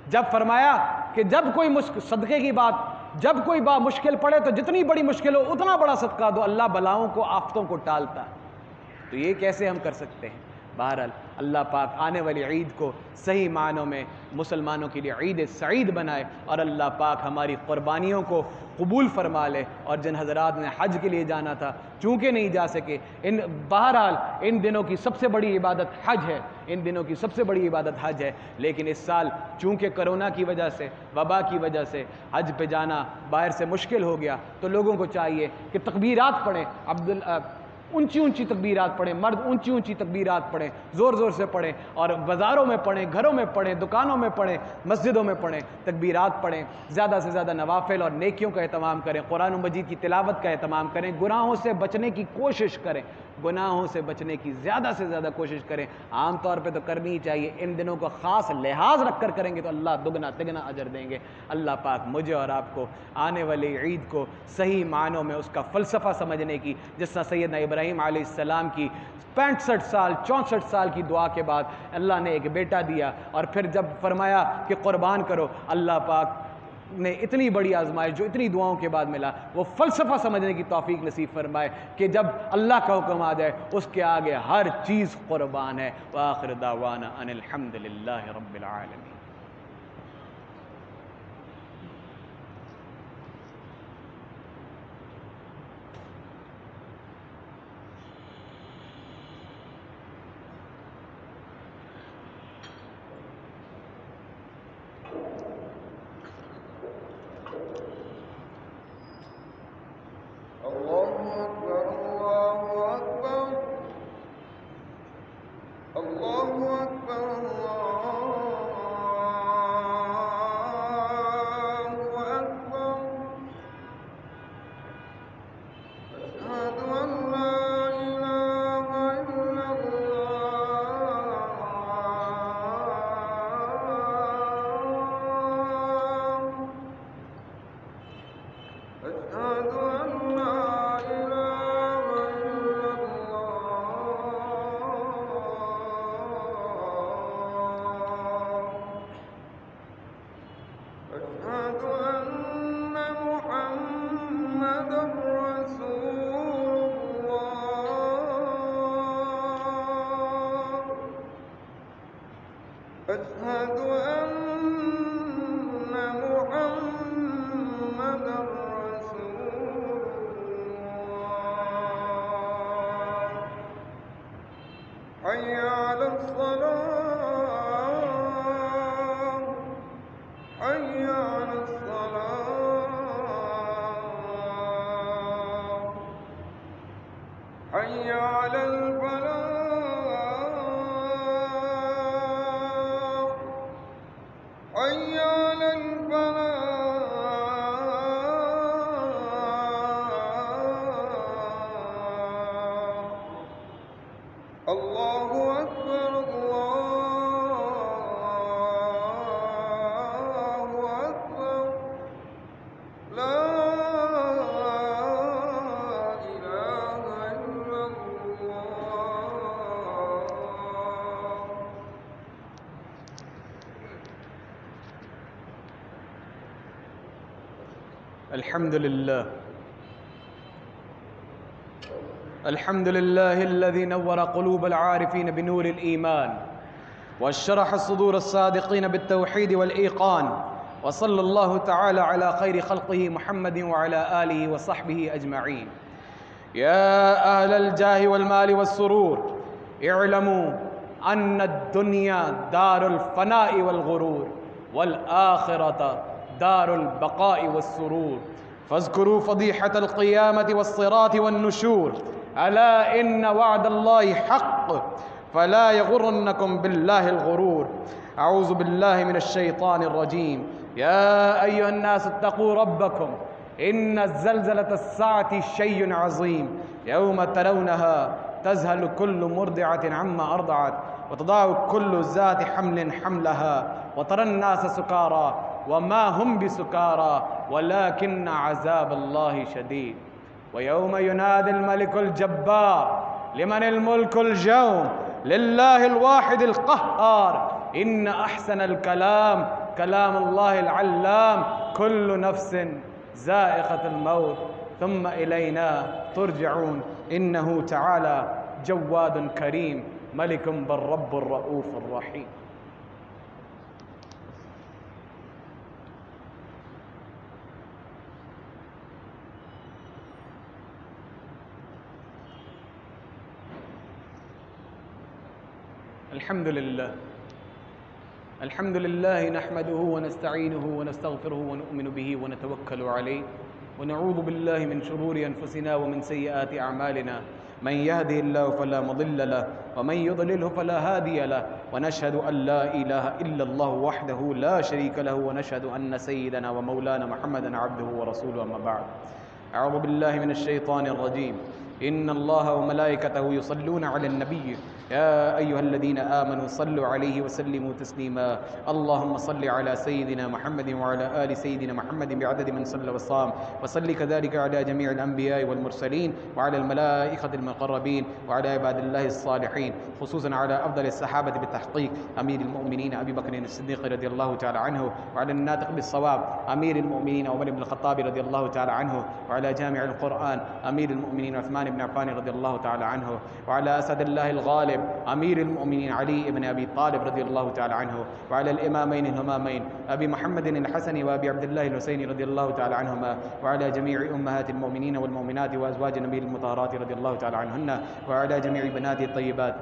جب فرمایا کہ جب کوئی صدقے کی بات، جب کوئی بات مشکل پڑے تو جتنی بڑی مشکل ہو اتنا بڑا صدقہ دو، اللہ بلاؤں کو، آفتوں کو ٹالتا ہے، تو یہ کیسے ہم کر سکتے ہیں؟ بہرحال اللہ پاک آنے والی عید کو صحیح معنوں میں مسلمانوں کے لیے عید سعید بنائے، اور اللہ پاک ہماری قربانیوں کو قبول فرما لے۔ اور جن حضرات نے حج کے لیے جانا تھا چونکہ نہیں جا سکے، بہرحال ان دنوں کی سب سے بڑی عبادت حج ہے، ان دنوں کی سب سے بڑی عبادت حج ہے، لیکن اس سال چونکہ کرونا کی وجہ سے، وبا کی وجہ سے حج پہ جانا باہر سے مشکل ہو گیا، تو لوگوں کو چاہیے کہ تکبیرات پڑھیں، اونچی تکبیرات پڑھیں، مرد اونچی تکبیرات پڑھیں، زور زور سے پڑھیں، اور بازاروں میں پڑھیں، گھروں میں پڑھیں، دکانوں میں پڑھیں، مسجدوں میں پڑھیں، تکبیرات پڑھیں، زیادہ سے زیادہ نوافل اور نیکیوں کا اہتمام کریں، قرآن مجید کی تلاوت کا اہتمام کریں، گناہوں سے بچنے کی کوشش کریں، گناہوں سے بچنے کی زیادہ سے زیادہ کوشش کریں۔ عام طور پہ تو کرنی ہی چاہیے، ان دنوں کا خاص لحاظ رکھ کر کریں گے تو اللہ دگنا تگنا اجر دیں گے۔ اللہ پاک مجھے اور آپ کو آنے والی عید کو صحیح معنوں میں اس کا فلسفہ سمجھنے کی، جس طرح سیدنا ابراہیم علیہ السلام کی 64 سال کی دعا کے بعد اللہ نے ایک بیٹا دیا، اور پھر جب فرمایا کہ قربان کرو، اللہ پاک نے اتنی بڑی آزمائش جو اتنی دعاؤں کے بعد ملا، وہ فلسفہ سمجھنے کی توفیق نصیب فرمائے کہ جب اللہ کا حکم آ جائے اس کے آگے ہر چیز قربان ہے۔ وآخر دعوانا ان الحمد للہ رب العالمین۔ الله أكبر الله على الفلاح حي على الفلاح الله أكبر الله أكبر لا إله إلا الله. الحمد لله الحمد لله الذي نور قلوب العارفين بنور الإيمان وشرح صدور الصادقين بالتوحيد والإيقان، وصلى الله تعالى على خير خلقه محمد وعلى آله وصحبه أجمعين. يا أهل الجاه والمال والسرور، اعلموا أن الدنيا دار الفناء والغرور، والآخرة دار البقاء والسرور. فاذكروا فضيحة القيامة والصراط والنشور. ألا إن وعد الله حق فلا يغرنكم بالله الغرور. أعوذ بالله من الشيطان الرجيم. يا أيها الناس اتقوا ربكم إن زلزلة الساعة شيء عظيم، يوم ترونها تذهل كل مرضعة عما أرضعت وتضع كل ذات حمل حملها وترى الناس سكارى وما هم بسكارى ولكن عذاب الله شديد. ويوم ينادي الملك الجبار لمن الملك اليوم لله الواحد القهار. إن أحسن الكلام كلام الله العلام. كل نفس ذائقة الموت ثم إلينا ترجعون. إنه تعالى جواد كريم ملك بالرب الرؤوف الرحيم. الحمد لله الحمد لله نحمده ونستعينه ونستغفره ونؤمن به ونتوكل عليه، ونعوذ بالله من شرور أنفسنا ومن سيئات أعمالنا. من يهده الله فلا مضل له ومن يضلله فلا هادي له، ونشهد أن لا إله إلا الله وحده لا شريك له، ونشهد أن سيدنا ومولانا محمدا عبده ورسوله. أما بعد، أعوذ بالله من الشيطان الرجيم. إن الله وملائكته يصلون على النبي يا أيها الذين آمنوا صلوا عليه وسلموا تسليما. اللهم صل على سيدنا محمد وعلى آل سيدنا محمد بعدد من صلى وصام، وصل كذلك على جميع الأنبياء والمرسلين وعلى الملائكة المقربين وعلى عباد الله الصالحين، خصوصا على أفضل الصحابة بالتحقيق أمير المؤمنين أبي بكر الصديق رضي الله تعالى عنه، وعلى الناطق بالصواب أمير المؤمنين عمر بن الخطاب رضي الله تعالى عنه، وعلى جامع القرآن أمير المؤمنين عثمان بن عفان رضي الله تعالى عنه، وعلى أسد الله الغالب أمير المؤمنين علي بن أبي طالب رضي الله تعالى عنه، وعلى الإمامين الهمامين أبي محمد الحسن وأبي عبد الله الحسين رضي الله تعالى عنهما، وعلى جميع أمهات المؤمنين والمؤمنات وأزواج النبي المطهرات رضي الله تعالى عنهن، وعلى جميع بنات الطيبات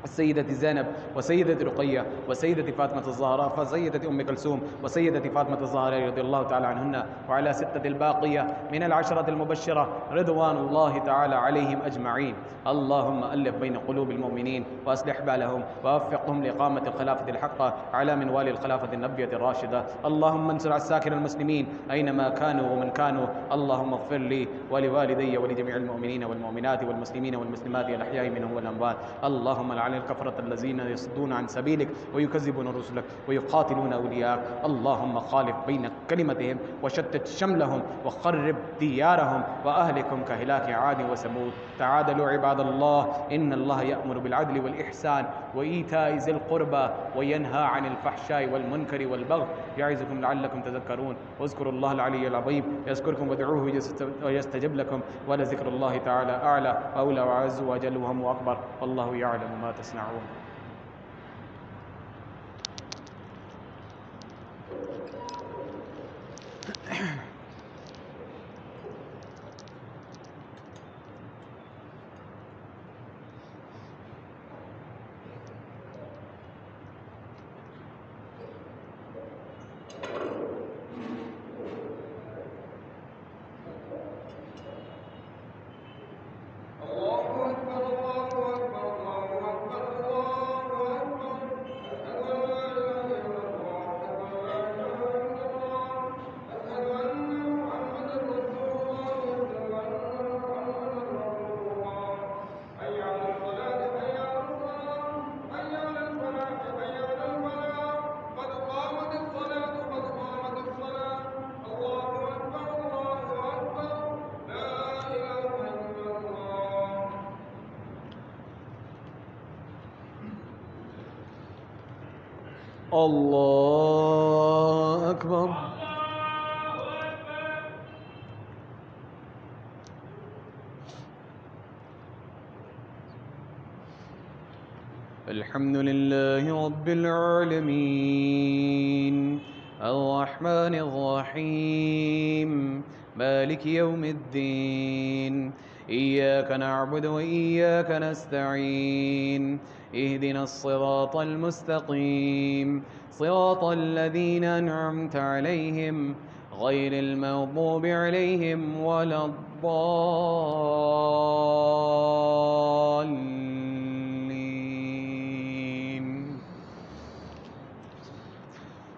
السيدة زينب وسيدة رقية وسيدة فاطمة الزهراء وسيدة أم كلثوم وسيدة فاطمة الزهراء رضي الله تعالى عنهن، وعلى ستة الباقية من العشرة المبشرة رضوان الله تعالى عليهم أجمعين. اللهم ألف بين قلوب المؤمنين وأصلح بالهم ووفقهم لإقامة الخلافة الحقة على منوال الخلافة النبية الراشدة. اللهم انصر عساكر المسلمين أينما كانوا ومن كانوا. اللهم اغفر لي ولوالدي ولجميع المؤمنين والمؤمنات والمسلمين والمسلمات الأحياء منهم والأموات. اللهم لعن الكفرة الذين يصدون عن سبيلك ويكذبون رسلك ويقاتلون أولياءك. اللهم خالف بين كلمتهم وشتت شملهم وخرب ديارهم وأهلكم كهلاك عاد وثمود. تعادلوا عباد الله، إن الله يأمر بالعدل والإحسان وإيتاء ذي القربى وينهى عن الفحشاء والمنكر والبغي يعظكم لعلكم تذكرون. واذكروا الله العلي العظيم يذكركم وادعوه يستجب لكم، ولذكر الله تعالى أعلى وأولى وأعز وأجل وهم وأكبر، والله يعلم ما تصنعون. الله أكبر. الله أكبر. الحمد لله رب العالمين الرحمن الرحيم مالك يوم الدين إياك نعبد وإياك نستعين اهدنا الصراط المستقيم صراط الذين أنعمت عليهم غير المغضوب عليهم ولا الضالين.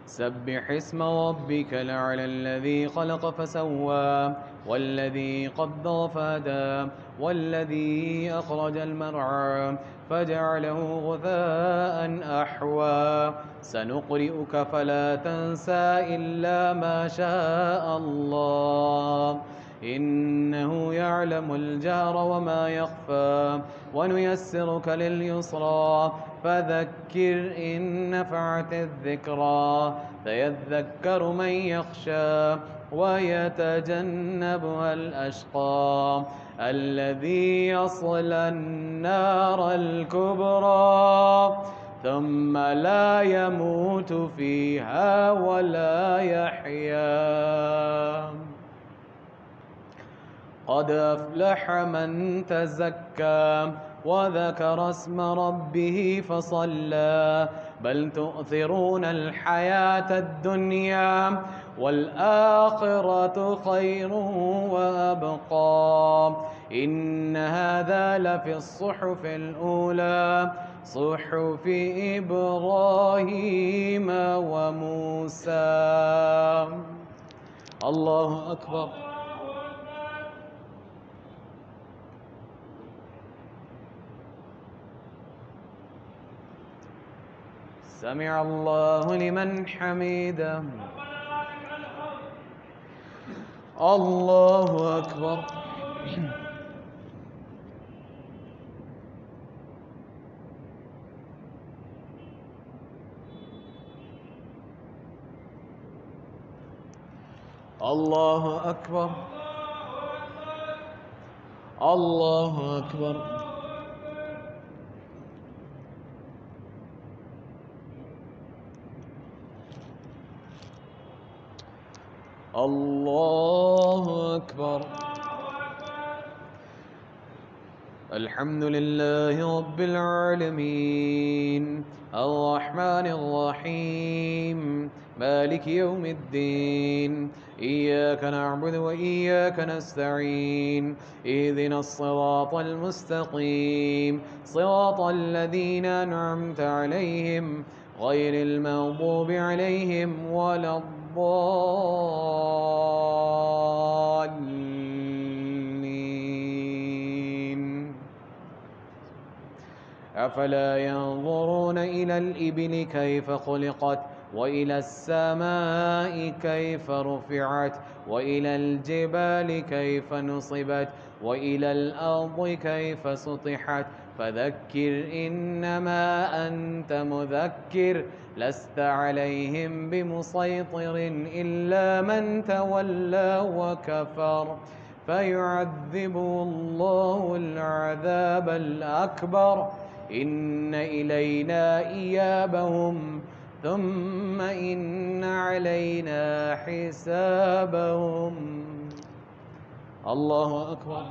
سبح اسم ربك الأعلى الذي خلق فسوى والذي قدر فهدى والذي أخرج المرعى فجعله غثاء أحوى سنقرئك فلا تنسى إلا ما شاء الله إنه يعلم الجهر وما يخفى ونيسرك لليسرى فذكر إن نفعت الذكرى سيذكر من يخشى ويتجنبها الأشقى الذي يصلى النار الكبرى ثم لا يموت فيها ولا يحيا. قد أفلح من تزكى وذكر اسم ربه فصلى بل تؤثرون الحياة الدنيا والآخرة خير وأبقى إن هذا لفي الصحف الأولى صحف إبراهيم وموسى. الله أكبر. سمع الله لمن حمده. الله أكبر. الله أكبر. الله أكبر. الله أكبر. الحمد لله رب العالمين الرحمن الرحيم مالك يوم الدين إياك نعبد وإياك نستعين اهدنا الصراط المستقيم صراط الذين أنعمت عليهم غير المغضوب عليهم ولا الضالين. أفلا ينظرون إلى الإبل كيف خلقت وإلى السماء كيف رفعت وإلى الجبال كيف نصبت وإلى الأرض كيف سطحت فذكر إنما أنت مذكر لست عليهم بمسيطر إلا من تولى وكفر فيعذبه الله العذاب الأكبر إن إلينا إيابهم ثم إن علينا حسابهم. الله أكبر.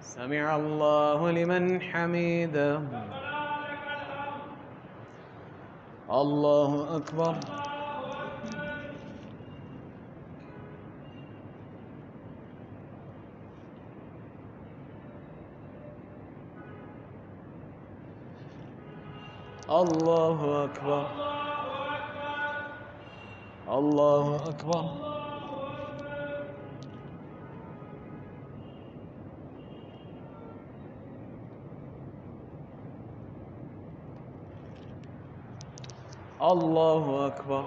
سمع الله لمن حمده. الله أكبر. الله أكبر. الله أكبر. الله أكبر.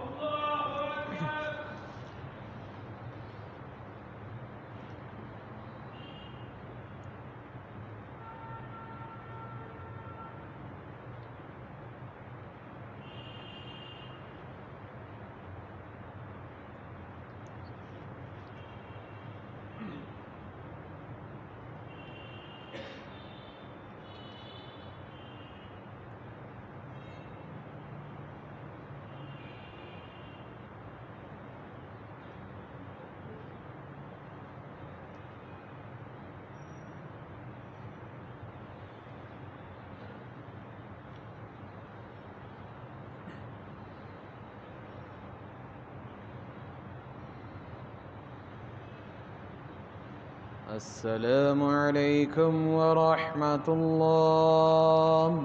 السلام علیکم ورحمۃ اللہ.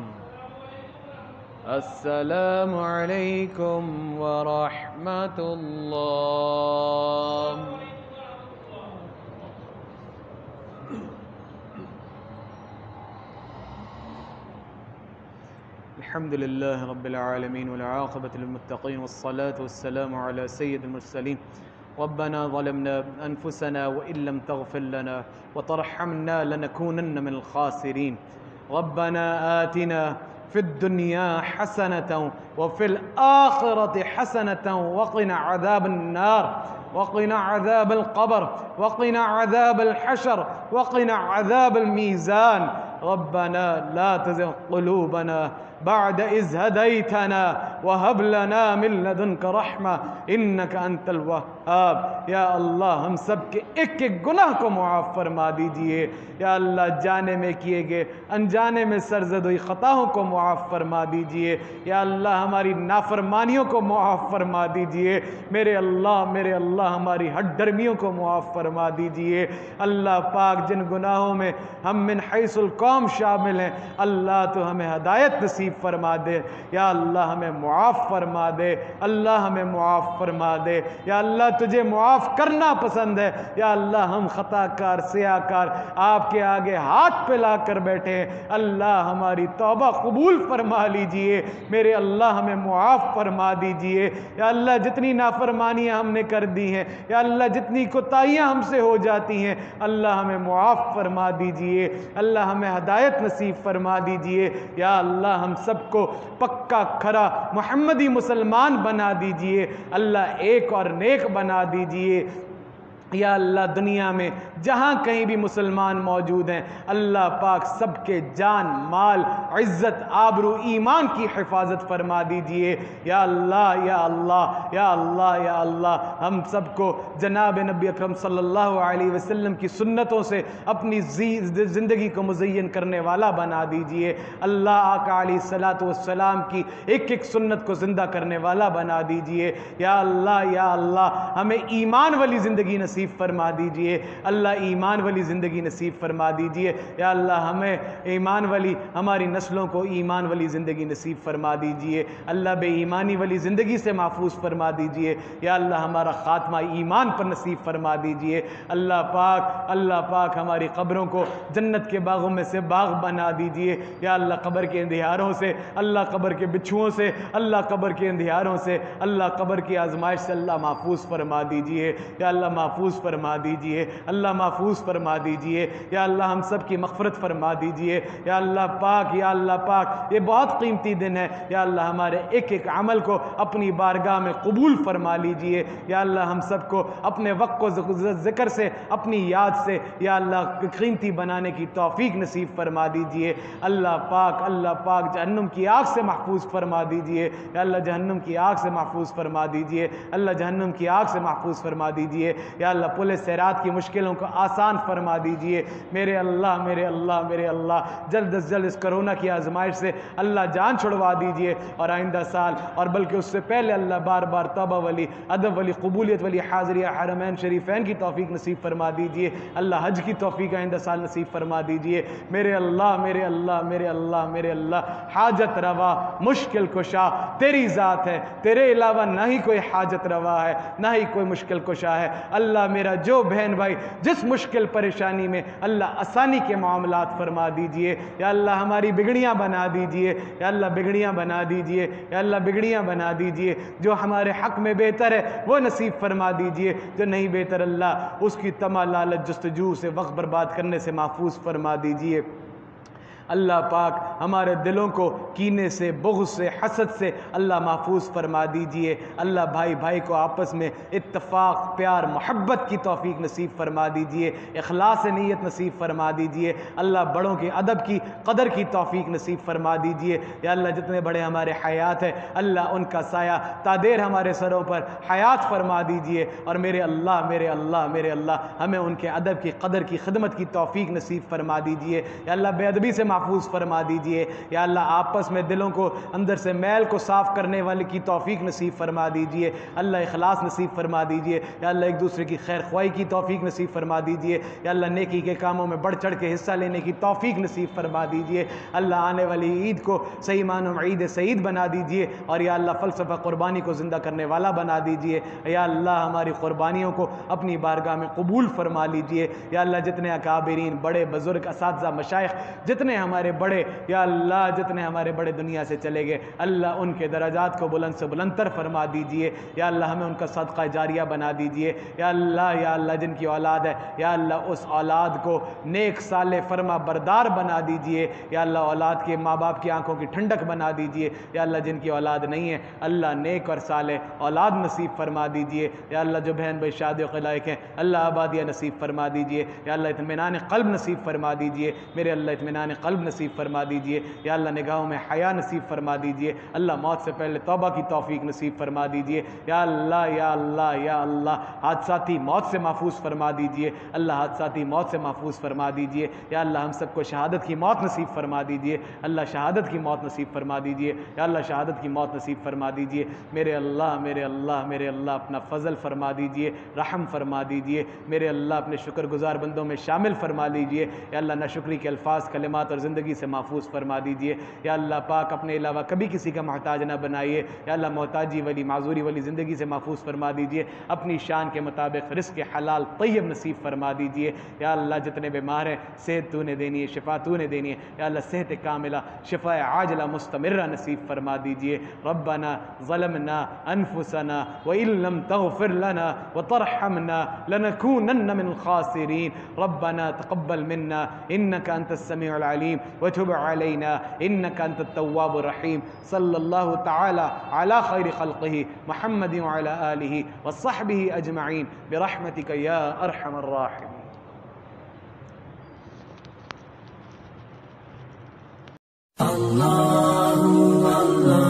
السلام علیکم ورحمۃ اللہ. الحمد لله رب العالمين والعاقبة للمتقين والصلاة والسلام على سيد المرسلين. ربنا ظلمنا أنفسنا وإن لم تغفر لنا وترحمنا لنكونن من الخاسرين. ربنا آتنا في الدنيا حسنة وفي الآخرة حسنة وقنا عذاب النار وقنا عذاب القبر وقنا عذاب الحشر وقنا عذاب الميزان. ربنا لا تزغ قلوبنا بعد إذ هديتنا وهب لنا من لدنك رحمة إنك أنت الوهاب. یا اللہ ہم سب کے ایک ایک گناہ کو معاف فرما دیجئے. یا اللہ جانے میں کیے گئے انجانے میں سرزد ہوئی خطاؤں کو معاف فرما دیجئے. یا اللہ ہماری نافرمانیوں کو معاف فرما دیجئے. میرے اللہ ہماری ہٹ درمیوں کو معاف فرما دیجئے. اللہ پاک جن گناہوں میں ہم من حیث القوم شامل ہیں اللہ تو ہمیں ہدایت نصیب فرما دے. یا اللہ ہمیں معاف فرما دے. اللہ ہمیں معاف فرما دے. یا اللہ تجھے معاف کرنا پسند ہے. یا اللہ ہم خطا کار سیاہ کار آپ کے آگے ہاتھ پھیلا کر بیٹھے ہیں. اللہ ہماری توبہ قبول فرما لیجئے. میرے اللہ ہمیں معاف فرما دیجئے. یا اللہ جتنی نافرمانیاں ہم نے کر دی ہیں یا اللہ جتنی کوتاہیاں ہم سے ہو جاتی ہیں اللہ ہمیں معاف فرما دیجئے. اللہ ہمیں ہدایت نصیب فرما دیجئے. یا اللہ ہم سب کو پکا کھرا محمدی مسلمان بنا دیجئے. اللہ ایک اور نیک بنا دیجئے. یا اللہ دنیا میں جہاں کہیں بھی مسلمان موجود ہیں اللہ پاک سب کے جان مال عزت آبرو ایمان کی حفاظت فرما دیجئے. یا اللہ یا اللہ یا اللہ یا اللہ ہم سب کو جناب نبی اکرم صلی اللہ علیہ وسلم کی سنتوں سے اپنی زندگی کو مزین کرنے والا بنا دیجئے. اللہ آقا علیہ السلام کی ایک ایک سنت کو زندہ کرنے والا بنا دیجئے. یا اللہ ہمیں ایمان والی زندگی نصیب فرما دیجئے. اللہ ایمان والی زندگی نصیب فرما دیجئے. یا اللہ ہمیں ایمان والی ہماری نسلوں کو ایمان والی زندگی نصیب فرما دیجئے. اللہ بے ایمانی والی زندگی سے محفوظ فرما دیجئے. یا اللہ ہمارا خاتمہ ایمان پر نصیب فرما دیجئے. اللہ پاک ہماری قبروں کو جنت کے باغوں میں سے باغ بنا دیجئے. یا اللہ قبر کے اندھیاروں سے اللہ قبر کے بچھوؤں سے اللہ قبر کے اندھیاروں سے اللہ قبر کی آزمائش سے اللہ محفوظ فرما دیجئے. یا اللہ محفوظ فرما دیجئے. اللہ محفوظ فرما دیجئے. یا اللہ ہم سب کی مغفرت فرما دیجئے. یا اللہ پاک یہ بہت قیمتی دن ہے. یا اللہ ہمارے ایک ایک عمل کو اپنی بارگاہ میں قبول فرما لیجئے. یا اللہ ہم سب کو اپنے وقت کو ذکر سے اپنی یاد سے یا اللہ قیمتی بنانے کی توفیق نصیب فرما دیجئے. اللہ پاک جہنم کی آگ سے محفوظ فرما دیجئے. یا اللہ جہنم کی آگ سے محفوظ فرما دیجئے. اللہ جہنم کی آگ سے محفوظ فرما دیجئے. یا اللہ پل صراط کی مشکلوں کو آسان فرما دیجئے. میرے اللہ جلد از جلد اس کرونا کی آزمائش سے اللہ جان چھڑوا دیجئے. اور آئندہ سال اور بلکہ اس سے پہلے اللہ بار بار توبہ والی ادب والی قبولیت والی حاضریہ حرمین شریفین کی توفیق نصیب فرما دیجئے. اللہ حج کی توفیق آئندہ سال نصیب فرما دیجئے. میرے اللہ حاجت روا مشکل کشا تیری ذات ہے. تیرے علاوہ نہ ہی کوئی حاجت روا ہے نہ ہی کوئی مشکل کشا ہے. اللہ میرا جو بہن بھائی جس مشکل پریشانی میں اللہ آسانی کے معاملات فرما دیجئے. یا اللہ ہماری بگڑیاں بنا دیجئے. یا اللہ بگڑیاں بنا دیجئے. یا اللہ بگڑیاں بنا دیجئے. جو ہمارے حق میں بہتر ہے وہ نصیب فرما دیجئے. جو نہیں بہتر اللہ اس کی طمع لالچ جستجو سے وقت برباد کرنے سے محفوظ فرما دیجئے. اللہ پاک ہمارے دلوں کو کینے سے بغض سے حسد سے اللہ محفوظ فرما دیجئے. اللہ بھائی بھائی کو آپس میں اتفاق پیار محبت کی توفیق نصیب فرما دیجئے. اخلاص نیت نصیب فرما دیجئے. اللہ بڑوں کے ادب کی قدر کی توفیق نصیب فرما دیجئے. یا اللہ جتنے بڑے ہمارے حیات ہیں اللہ ان کا سایہ تادیر ہمارے سروں پر حیات فرما دیجئے. اور میرے اللہ ہمیں ان کے ادب کی قدر کی خدمت کی توفیق نصیب فرما دیجئے. یا اللہ بے ادبی سے محفوظ فرما دیجئے۔ یا اللہ آپس میں دلوں کو اندر سے میل کو صاف کرنے والے کی توفیق نصیب فرما دیجئے۔ اللہ اخلاص نصیب فرما دیجئے۔ یا اللہ ایک دوسرے کی خیر خواہی کی توفیق نصیب فرما دیجئے۔ یا اللہ نیکی کے کاموں میں بڑھ چڑھ کے حصہ لینے کی توفیق نصیب فرما دیجئے۔ اللہ آنے والی عید کو صحیح معنوں میں عید سعید بنا دیجئے، اور یا اللہ فلسفہ قربانی کو زندہ کرنے والا بنا دیجئے۔ یا اللہ ہماری قربانیوں کو اپنی بارگاہ میں قبول فرما لیجئے۔ یا اللہ جتنے اکابرین، بڑے بزرگ، اساتذہ، مشائخ، جتنے ہمارے بڑے، یا اللہ جتنے ہمارے بڑے دنیا سے چلے گئے، اللہ ان کے درجات کو بلند سے بلندتر فرما دیجئے۔ یا اللہ ہمیں ان کا صدقہ جاریہ بنا دیجئے۔ یا اللہ جن کی اولاد ہے، یا اللہ اس اولاد کو نیک صالح فرما بردار بنا دیجئے۔ یا اللہ اولاد کے ماں باپ کی آنکھوں کی ٹھنڈک بنا دیجئے۔ یا اللہ جن کی اولاد نہیں ہے، اللہ نیک اور صالح اولاد نصیب فرما دیجئے۔ یا اللہ جو بہن بھائی شادیوں کے لائق ہیں، اللہ آبادیہ نصیب فرما دیجئے۔ یا اللہ اطمینان قلب نصیب فرما دیجئے، میرے اللہ اطمینان قلب نصیب فرما دیجئے۔ یا اللہ نگاہوں میں حیا نصیب فرما دیجئے، اللہ موت سے پہلے توبہ کی توفیق نصیب فرما دیجئے۔ یا اللہ یا اللہ یا اللہ حادثاتی موت سے محفوظ فرما دیجئے، اللہ حادثاتی موت سے محفوظ فرما دیجئے۔ یا اللہ ہم سب کو شہادت کی موت نصیب فرما دیجئے، اللہ شہادت کی موت نصیب فرما دیجئے۔ یا اللہ شہادت کی موت نصیب فرما دیجئے۔ میرے اللہ میرے اللہ میرے اللہ اپنا فضل فرما دیجئے، رحم فرما دیجئے، میرے اللہ اپنے شکر گزار بندوں میں شامل فرما دیجئے۔ یا اللہ ناشکری کے الفاظ، کلمات اور زندگی سے محفوظ فرما دیجئے۔ یا اللہ پاک اپنے علاوہ کبھی کسی کا محتاج نہ بنائیے۔ یا اللہ محتاجی والی، معذوری والی زندگی سے محفوظ فرما دیجئے، اپنی شان کے مطابق رزق حلال طیب نصیب فرما دیجئے۔ یا اللہ جتنے بیمار ہیں صحت تو نے دینی ہے، شفا تو نے دینی ہے، یا اللہ صحت کاملہ، شفا عاجلہ مستمرہ نصیب فرما دیجئے۔ ربنا ظلمنا انفسنا وان لم تغفر لنا وترحمنا لنكونن من الخاسرين ربنا تقبل منا انك انت السميع العليم وتب علينا انك انت التواب الرحيم صلى الله تعالى على خير خلقه محمد وعلى آله وصحبه اجمعين برحمتك يا ارحم الراحمين۔ اللہ اللہ